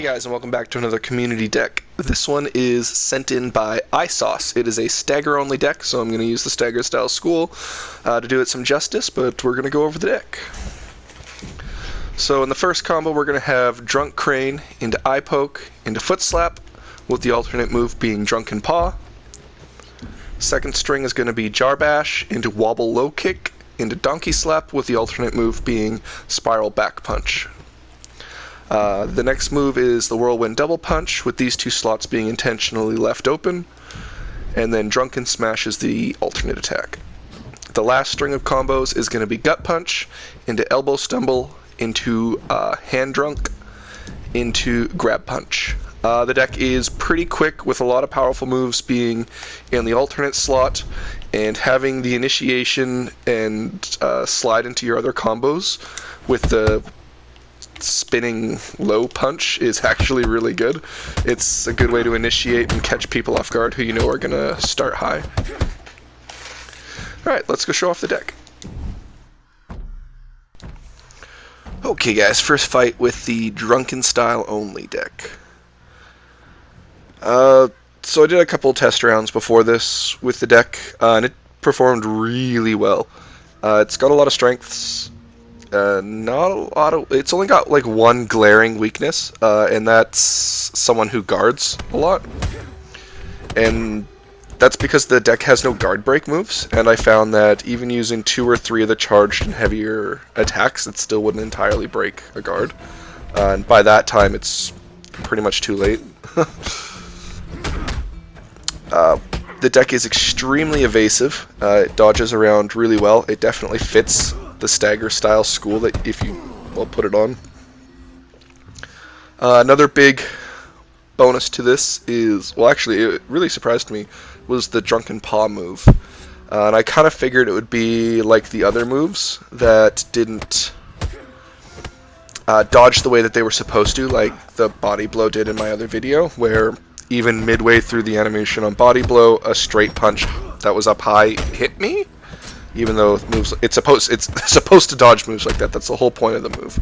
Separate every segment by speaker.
Speaker 1: Hey guys, and welcome back to another community deck. This one is sent in by eyesauce. It is a stagger only deck, so I'm going to use the stagger style school to do it some justice, but we're going to go over the deck. So in the first combo we're going to have Drunk Crane into Eye Poke into Foot Slap, with the alternate move being Drunken Paw. Second string is going to be Jarbash into Wobble Low Kick into Donkey Slap, with the alternate move being Spiral Back Punch. The next move is the Whirlwind Double Punch, with these two slots being intentionally left open, and then Drunken Smash is the alternate attack. The last string of combos is going to be Gut Punch into Elbow Stumble into Hand Drunk into Grab Punch. The deck is pretty quick, with a lot of powerful moves being in the alternate slot, and having the initiation and slide into your other combos with the spinning low punch is actually really good. It's a good way to initiate and catch people off guard who you know are going to start high. Alright, let's go show off the deck. Okay guys, first fight with the Drunken Style only deck. So I did a couple test rounds before this with the deck, and it performed really well. It's got a lot of strengths. Not a lot of. It's only got like one glaring weakness, and that's someone who guards a lot. And that's because the deck has no guard break moves, and I found that even using 2 or 3 of the charged and heavier attacks, it still wouldn't entirely break a guard. And by that time, it's pretty much too late. The deck is extremely evasive. It dodges around really well. It definitely fits the stagger style school that if you put it on. Another big bonus to this is, well, actually it really surprised me, was the Drunken Paw move. And I kind of figured it would be like the other moves that didn't dodge the way that they were supposed to, like the Body Blow did in my other video, where even midway through the animation on Body Blow, a straight punch that was up high hit me. Even though moves, it's supposed to dodge moves like that. That's the whole point of the move.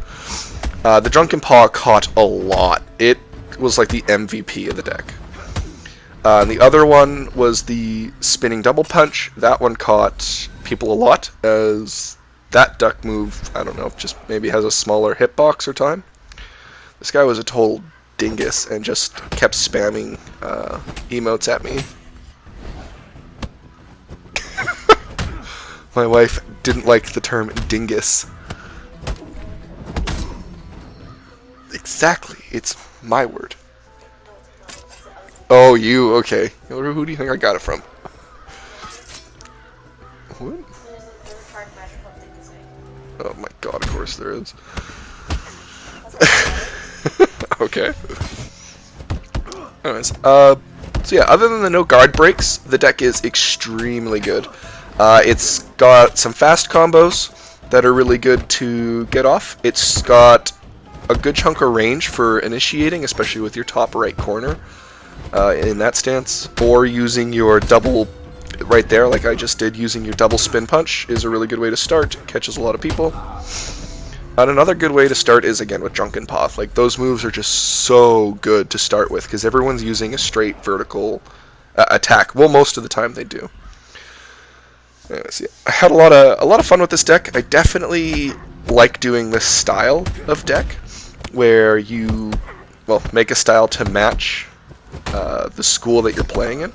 Speaker 1: The Drunken Paw caught a lot. It was like the MVP of the deck. And the other one was the Spinning Double Punch. That one caught people a lot, as that duck move, I don't know, just maybe has a smaller hitbox or time. This guy was a total dingus and just kept spamming emotes at me. My wife didn't like the term dingus. Exactly, it's my word. Oh, you, okay. Who do you think I got it from? What? Oh my god, of course there is. Okay. Anyways, so yeah, other than the no guard breaks, the deck is extremely good. It's got some fast combos that are really good to get off. It's got a good chunk of range for initiating, especially with your top right corner in that stance, or using your double right there, like I just did. Using your double spin punch is a really good way to start. It catches a lot of people. And another good way to start is, again, with Drunken Paw. Like, those moves are just so good to start with, because everyone's using a straight vertical attack. Well, most of the time they do. Anyways, yeah. I had a lot of fun with this deck. I definitely like doing this style of deck, where you, make a style to match the school that you're playing in.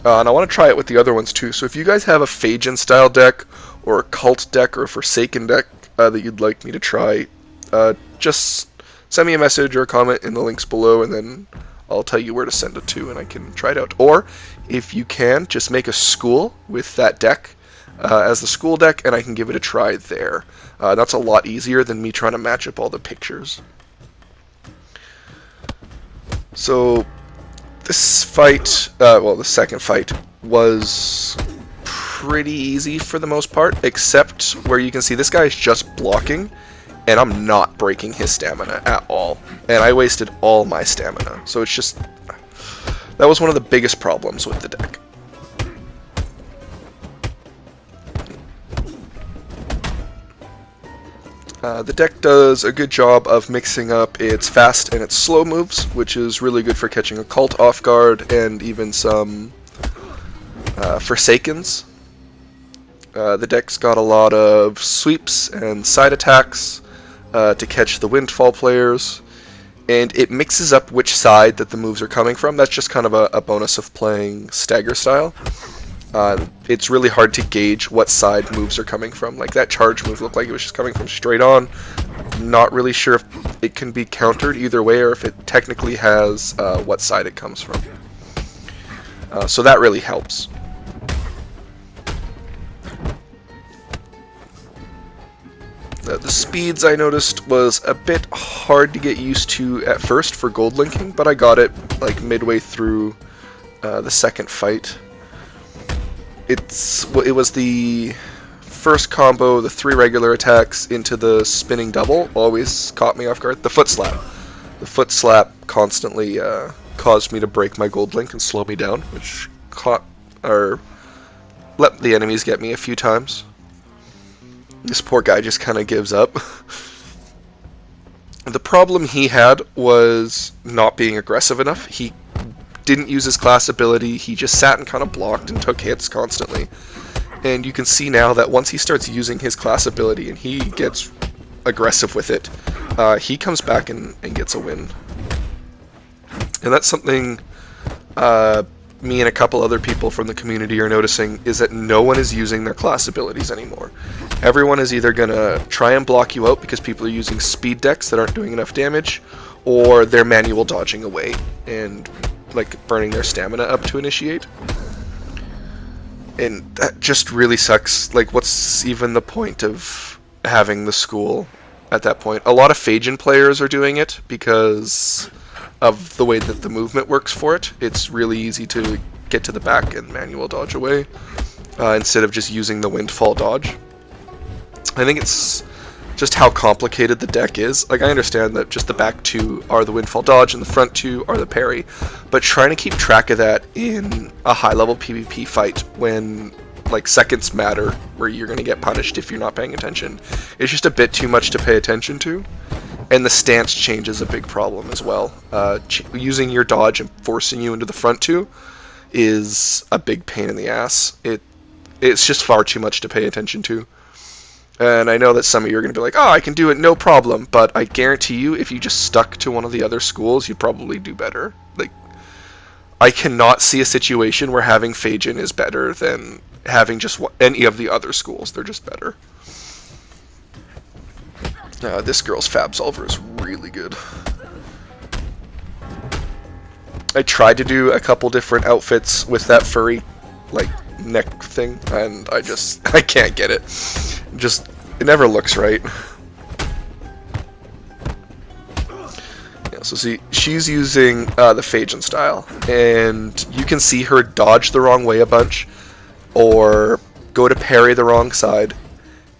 Speaker 1: And I want to try it with the other ones too. So if you guys have a Phagin style deck, or a Cult deck, or a Forsaken deck that you'd like me to try, just send me a message or a comment in the links below, and then I'll tell you where to send it to, and I can try it out. Or, if you can, just make a school with that deck as the school deck, and I can give it a try there. That's a lot easier than me trying to match up all the pictures. So, this fight, the second fight, was pretty easy for the most part, except where you can see this guy is just blocking, and I'm not breaking his stamina at all. And I wasted all my stamina, so it's just, that was one of the biggest problems with the deck. The deck does a good job of mixing up its fast and its slow moves, which is really good for catching Occult off guard and even some Forsakens. The deck's got a lot of sweeps and side attacks to catch the Windfall players, and it mixes up which side that the moves are coming from. That's just kind of a bonus of playing Stagger style. It's really hard to gauge what side moves are coming from. Like that charge move looked like it was just coming from straight on. Not really sure if it can be countered either way or if it technically has what side it comes from. So that really helps. The speeds I noticed was a bit hard to get used to at first for gold linking, but I got it like midway through the second fight. It was the first combo, the 3 regular attacks into the spinning double, always caught me off guard. The foot slap. The foot slap constantly caused me to break my gold link and slow me down, which let the enemies get me a few times. This poor guy just kind of gives up. The problem he had was not being aggressive enough. He didn't use his class ability, he just sat and kind of blocked and took hits constantly. And you can see now that once he starts using his class ability and he gets aggressive with it, he comes back and gets a win. And that's something me and a couple other people from the community are noticing, is that no one is using their class abilities anymore. Everyone is either going to try and block you out because people are using speed decks that aren't doing enough damage, or they're manual dodging away and like burning their stamina up to initiate. And that just really sucks. Like, what's even the point of having the school at that point? A lot of Phajin players are doing it because of the way that the movement works for it. It's really easy to get to the back and manual dodge away instead of just using the Windfall dodge. I think it's just how complicated the deck is. Like, I understand that just the back 2 are the Windfall dodge and the front 2 are the parry, but trying to keep track of that in a high-level PvP fight when like seconds matter, where you're going to get punished if you're not paying attention, is just a bit too much to pay attention to. And the stance change is a big problem as well. Using your dodge and forcing you into the front 2 is a big pain in the ass. It's just far too much to pay attention to. And I know that some of you are going to be like, oh, I can do it, no problem. But I guarantee you, if you just stuck to one of the other schools, you'd probably do better. Like, I cannot see a situation where having Phajin is better than having just any of the other schools. They're just better. This girl's ABSOLVER is really good. I tried to do a couple different outfits with that furry, like, neck thing, and I can't get it. It never looks right. Yeah, so see, she's using the Phajin style, and you can see her dodge the wrong way a bunch, or go to parry the wrong side,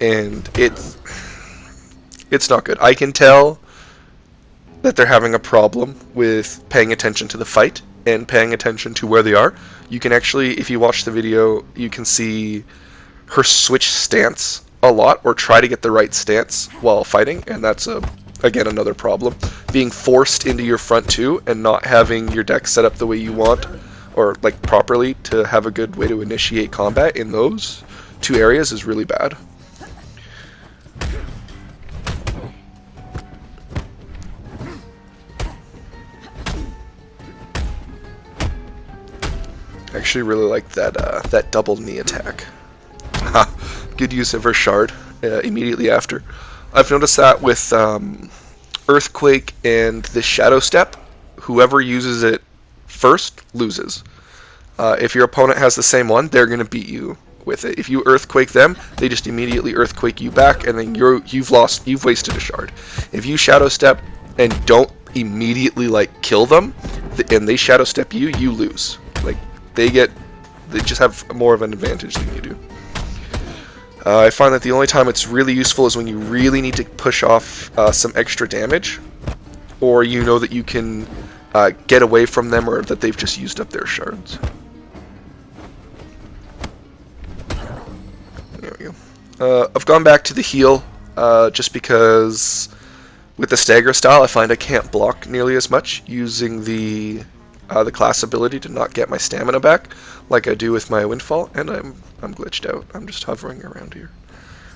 Speaker 1: and it's not good. I can tell that they're having a problem with paying attention to the fight and paying attention to where they are. You can actually, if you watch the video, you can see her switch stance a lot, or try to get the right stance while fighting, and that's again another problem. Being forced into your front 2 and not having your deck set up the way you want, or like properly, to have a good way to initiate combat in those 2 areas is really bad. I actually really like that double knee attack. Good use of her shard immediately after. I've noticed that with Earthquake and the Shadow Step, whoever uses it first loses. If your opponent has the same one, they're going to beat you with it. If you Earthquake them, they just immediately Earthquake you back, and then you've wasted a shard. If you Shadow Step and don't immediately like kill them, and they Shadow Step you, you lose. Like, they just have more of an advantage than you do. I find that the only time it's really useful is when you really need to push off some extra damage, or you know that you can get away from them, or that they've just used up their shards. There we go. I've gone back to the heal just because with the stagger style, I find I can't block nearly as much using the class ability to not get my stamina back, like I do with my windfall, and I'm glitched out. I'm just hovering around here.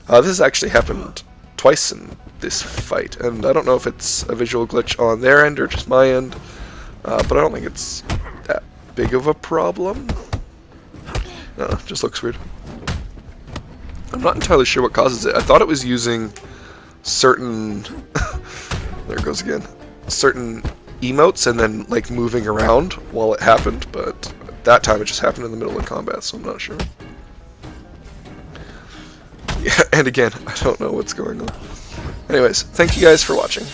Speaker 1: This has actually happened twice in this fight, and I don't know if it's a visual glitch on their end or just my end, but I don't think it's that big of a problem. No, it just looks weird. I'm not entirely sure what causes it. I thought it was using certain there it goes again, certain emotes and then like moving around while it happened, but that time it just happened in the middle of combat, so I'm not sure. Yeah, and again, I don't know what's going on. Anyways, thank you guys for watching.